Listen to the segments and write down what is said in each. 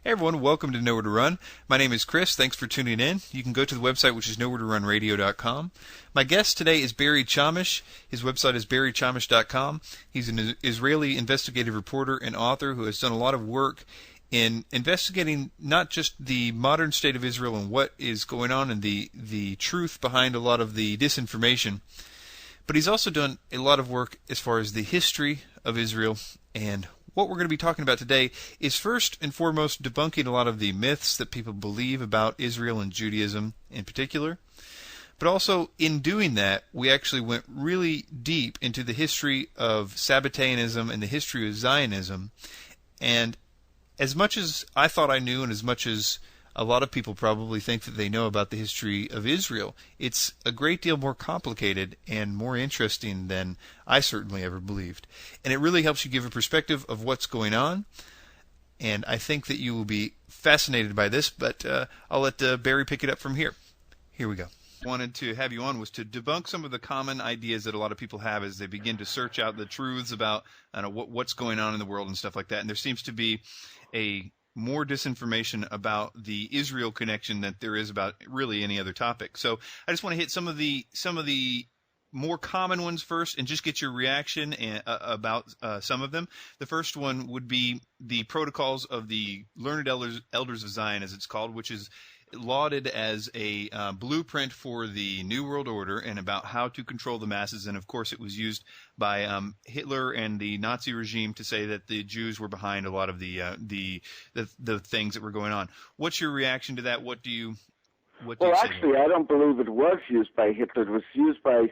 Hey everyone, welcome to Nowhere to Run. My name is Chris. Thanks for tuning in. You can go to the website, which is nowheretorunradio.com. My guest today is Barry Chamish. His website is barrychamish.com. He's an Israeli investigative reporter and author who has done a lot of work in investigating not just the modern state of Israel and what is going on and the truth behind a lot of the disinformation, but he's also done a lot of work as far as the history of Israel. And what we're going to be talking about today is first and foremost debunking a lot of the myths that people believe about Israel and Judaism in particular. But also in doing that, we actually went really deep into the history of Sabbateanism and the history of Zionism. And as much as I thought I knew, and as much as a lot of people probably think that they know about the history of Israel, it's a great deal more complicated and more interesting than I certainly ever believed. And it really helps you give a perspective of what's going on. And I think that you will be fascinated by this, but I'll let Barry pick it up from here. Here we go. Wanted to have you on was to debunk some of the common ideas that a lot of people have as they begin to search out the truths about what's going on in the world and stuff like that. And there seems to be a more disinformation about the Israel connection than there is about really any other topic. So I just want to hit some of the more common ones first and just get your reaction about some of them. The first one would be the protocols of the Learned Elders of Zion, as it's called, which is lauded as a blueprint for the New World Order and about how to control the masses. And of course, it was used by Hitler and the Nazi regime to say that the Jews were behind a lot of the things that were going on. What's your reaction to that? What do you Well, actually, I don't believe it was used by Hitler. It was used by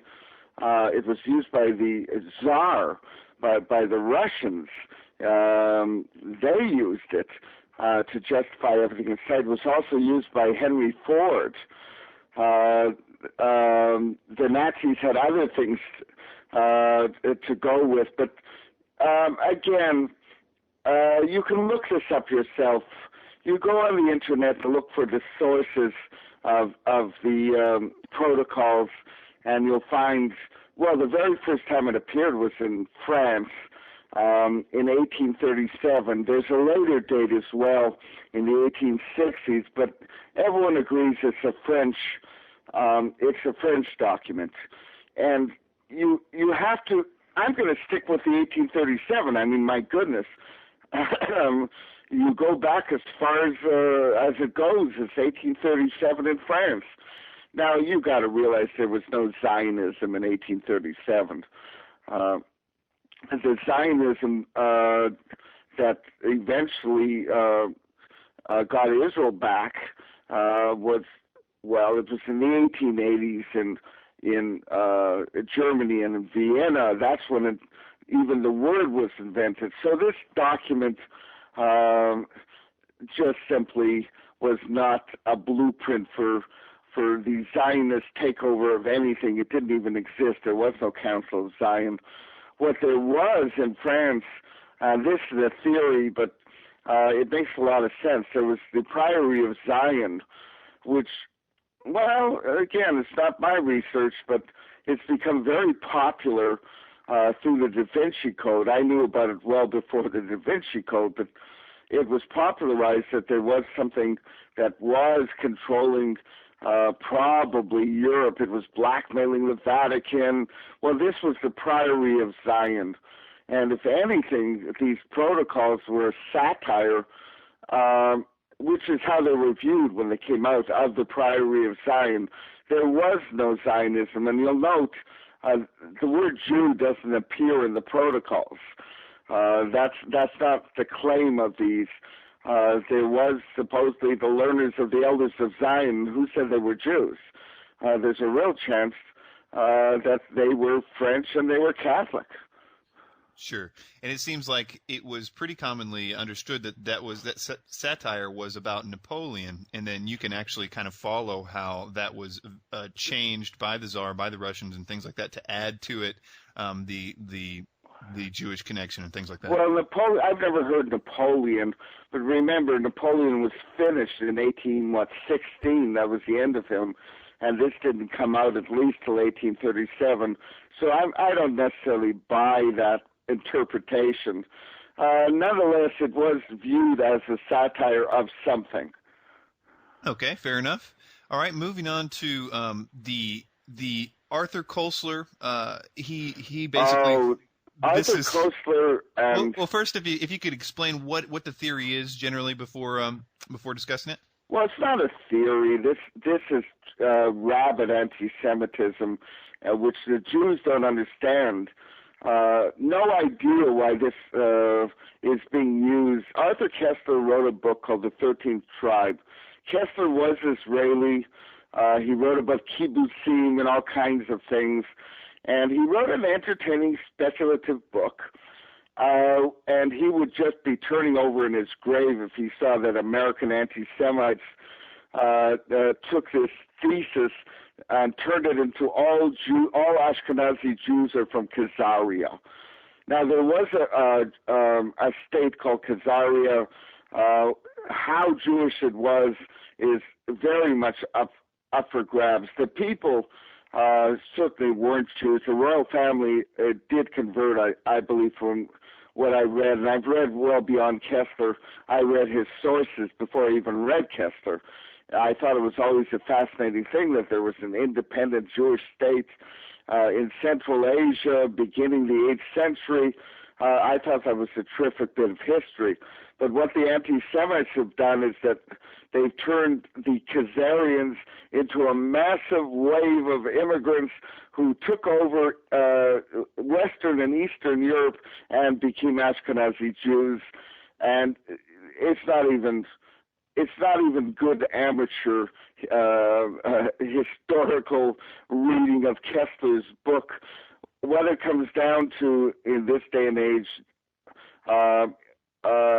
the Tsar, by the Russians. They used it to justify everything inside. It was also used by Henry Ford. The Nazis had other things to go with, but again, you can look this up yourself. You go on the internet to look for the sources of the protocols, and you'll find, well, the very first time it appeared was in France. In 1837. There's a later date as well in the 1860s, but everyone agrees it's a French document. And you have to, I'm going to stick with the 1837. I mean, my goodness. You go back as far as it goes. It's 1837 in France. Now, you got to realize there was no Zionism in 1837. The Zionism that eventually got Israel back was, well, it was in the 1880s in Germany and in Vienna. That's when even the word was invented. So this document just simply was not a blueprint for the Zionist takeover of anything. It didn't even exist. There was no Council of Zion. What there was in France, this is a theory, but it makes a lot of sense. There was the Priory of Zion, which, well, again, it's not my research, but it's become very popular through the Da Vinci Code. I knew about it well before the Da Vinci Code, but it was popularized that there was something that was controlling probably Europe. It was blackmailing the Vatican. Well, this was the Priory of Zion. And if anything, these protocols were a satire, which is how they were viewed when they came out of the Priory of Zion. There was no Zionism. And you'll note the word Jew doesn't appear in the protocols. That's not the claim of these. There was supposedly the learners of the Elders of Zion who said they were Jews. There's a real chance that they were French and they were Catholic. Sure. And it seems like it was pretty commonly understood that satire was about Napoleon, and then you can actually kind of follow how that was changed by the Tsar, by the Russians, and things like that to add to it the Jewish connection and things like that. Well, I've never heard Napoleon, but remember, Napoleon was finished in 1816. That was the end of him, and this didn't come out at least till 1837. So I don't necessarily buy that interpretation. Nonetheless, it was viewed as a satire of something. Okay, fair enough. All right, moving on to the Arthur Koestler. He basically. Oh, Arthur Koestler and well, first, if you could explain what the theory is generally before discussing it. Well, it's not a theory. This is rabid anti-Semitism, which the Jews don't understand. No idea why this is being used. Arthur Koestler wrote a book called The 13th Tribe. Koestler was Israeli. He wrote about kibbutzim and all kinds of things. And he wrote an entertaining speculative book. And he would just be turning over in his grave if he saw that American anti-Semites took this thesis and turned it into all Ashkenazi Jews are from Khazaria. Now, there was a state called Khazaria. How Jewish it was is very much up for grabs. The people certainly weren't Jews. The royal family did convert, I believe, from what I read, and I've read well beyond Koestler. I read his sources before I even read Koestler. I thought it was always a fascinating thing that there was an independent Jewish state in Central Asia beginning the 8th century. I thought that was a terrific bit of history. But what the anti-Semites have done is that they've turned the Khazarians into a massive wave of immigrants who took over Western and Eastern Europe and became Ashkenazi Jews. And it's not even good amateur historical reading of Koestler's book. What it comes down to in this day and age,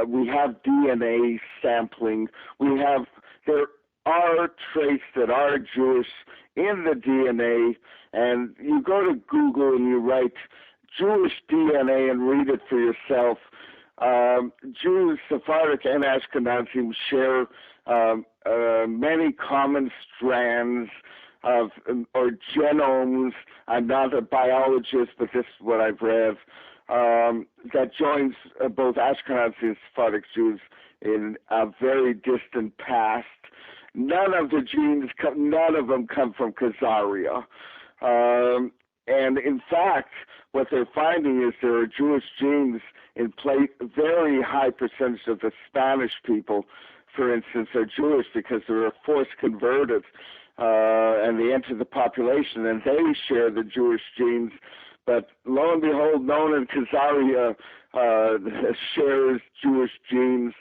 we have DNA sampling. There are traits that are Jewish in the DNA, and you go to Google and you write Jewish DNA and read it for yourself. Jews, Sephardic and Ashkenazim, share many common strands or genomes. I'm not a biologist, but this is what I've read. That joins both Ashkenazi and Sephardic Jews in a very distant past. None of the genes, none of them come from Khazaria. And in fact, what they're finding is there are Jewish genes in very high percentage of the Spanish people, for instance, are Jewish because they were forced converted and they entered the population and they share the Jewish genes. But lo and behold, no one in Khazaria shares Jewish genes.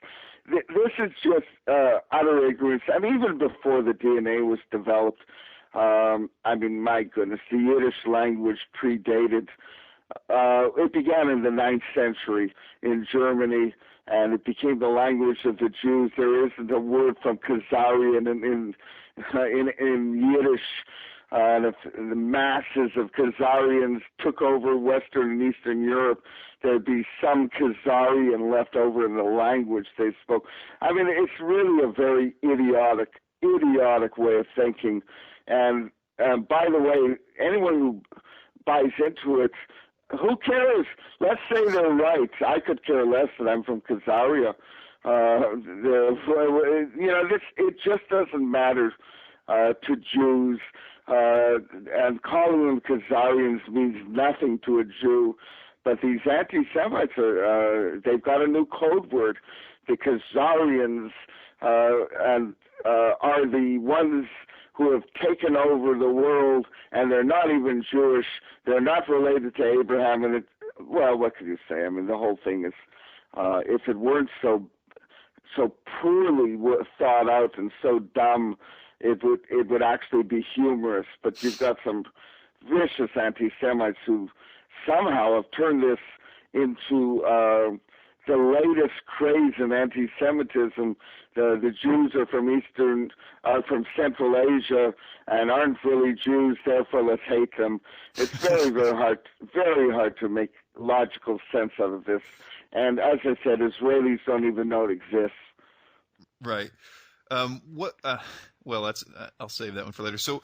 This is just utter ignorance. And even before the DNA was developed, I mean, my goodness, the Yiddish language predated. It began in the 9th century in Germany, and it became the language of the Jews. There isn't a word from Khazarian in Yiddish. And if the masses of Khazarians took over Western and Eastern Europe, there'd be some Khazarian left over in the language they spoke. I mean, it's really a very idiotic way of thinking. And by the way, anyone who buys into it, who cares? Let's say they're right. I could care less that I'm from Khazaria. It just doesn't matter to Jews. And calling them Khazarians means nothing to a Jew. But these anti-Semites, they've got a new code word. The Khazarians are the ones who have taken over the world, and they're not even Jewish. They're not related to Abraham. And well, what can you say? I mean, the whole thing is, if it weren't so poorly thought out and so dumb, it would actually be humorous. But you've got some vicious anti-Semites who somehow have turned this into the latest craze in anti-Semitism. The Jews are from Central Asia and aren't really Jews, therefore let's hate them. It's very, very hard to make logical sense out of this. And as I said, Israelis don't even know it exists. Right. Well, I'll save that one for later. So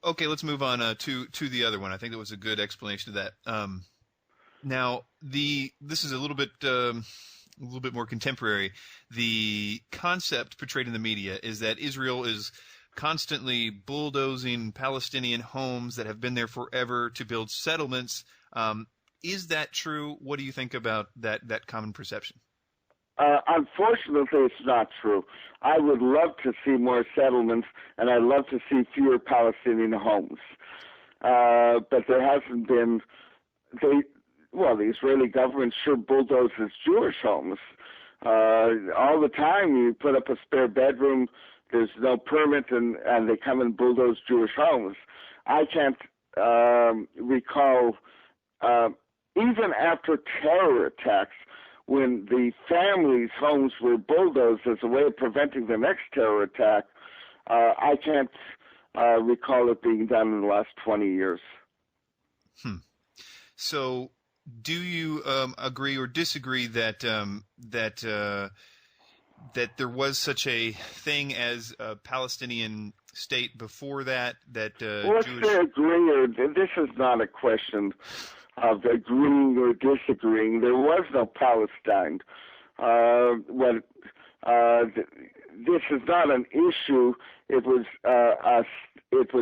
okay, let's move on to the other one. I think that was a good explanation of that. Now, this is a little bit more contemporary. The concept portrayed in the media is that Israel is constantly bulldozing Palestinian homes that have been there forever to build settlements. Is that true? What do you think about that common perception? Unfortunately, it's not true. I would love to see more settlements, and I'd love to see fewer Palestinian homes. But there hasn't been. The Israeli government sure bulldozes Jewish homes. All the time you put up a spare bedroom, there's no permit, and they come and bulldoze Jewish homes. I can't recall, even after terror attacks, when the families' homes were bulldozed as a way of preventing the next terror attack, I can't recall it being done in the last 20 years. So, do you agree or disagree that that there was such a thing as a Palestinian state before that? Let's say agree, or this is not a question of agreeing or disagreeing. There was no Palestine. This is not an issue. It was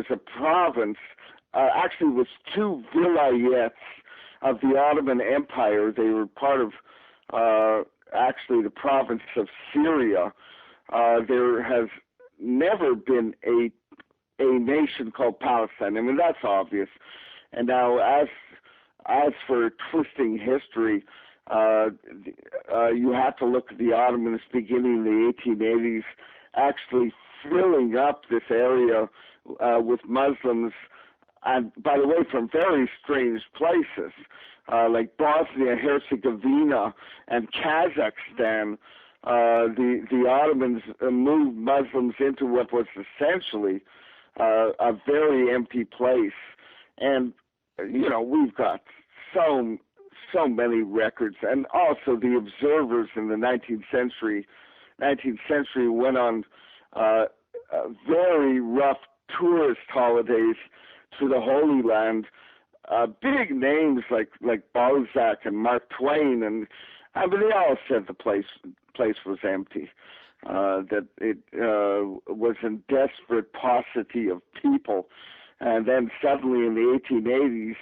a province. Actually, it was two vilayets of the Ottoman Empire. They were part of actually the province of Syria. There has never been a nation called Palestine. I mean, that's obvious. And now, as for twisting history, you have to look at the Ottomans beginning in the 1880s, actually filling up this area with Muslims, and by the way, from very strange places, like Bosnia, Herzegovina, and Kazakhstan. The Ottomans moved Muslims into what was essentially a very empty place. And, we've got so many records, and also the observers in the 19th century went on very rough tourist holidays to the Holy Land. Big names like Balzac and Mark Twain, and I mean they all said the place was empty, that it was in desperate paucity of people. And then suddenly in the 1880s,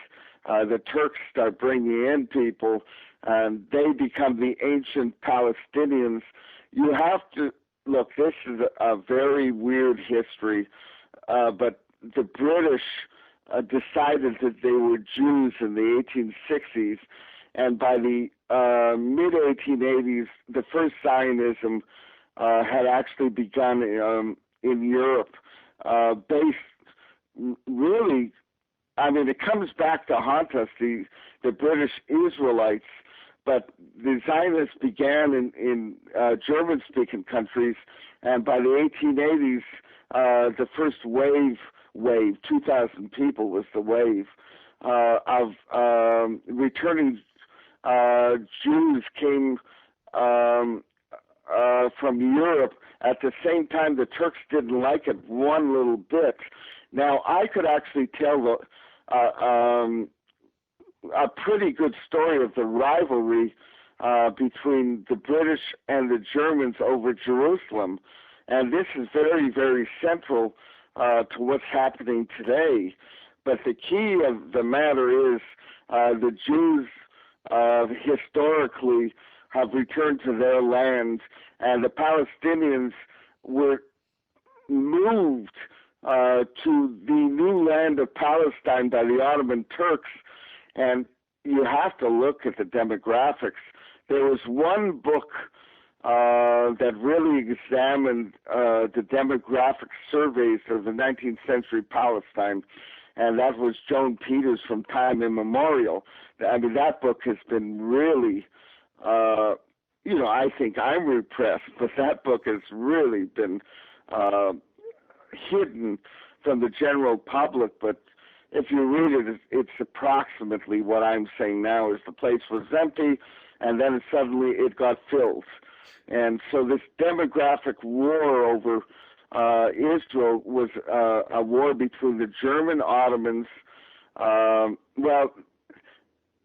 the Turks start bringing in people, and they become the ancient Palestinians. You have to look. This is a very weird history, but the British decided that they were Jews in the 1860s, and by the mid-1880s, the first Zionism had actually begun in Europe, based really, I mean, it comes back to haunt us, the British Israelites, but the Zionists began in German-speaking countries, and by the 1880s, the first wave, 2,000 people was the wave, of returning Jews came from Europe. At the same time, the Turks didn't like it one little bit. Now, I could actually tell a pretty good story of the rivalry between the British and the Germans over Jerusalem. And this is very, very central to what's happening today. But the key of the matter is the Jews historically have returned to their land, and the Palestinians were moved to the new land of Palestine by the Ottoman Turks. And you have to look at the demographics. There was one book that really examined the demographic surveys of the 19th century Palestine, and that was Joan Peters' From Time Immemorial. I mean, that book has been really, I think I'm repressed, but that book has really been hidden from the general public. But if you read it, it's approximately what I'm saying now, is the place was empty, and then suddenly it got filled. And so this demographic war over Israel was a war between the German Ottomans. Well,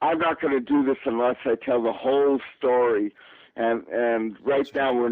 I'm not going to do this unless I tell the whole story. And right now we're not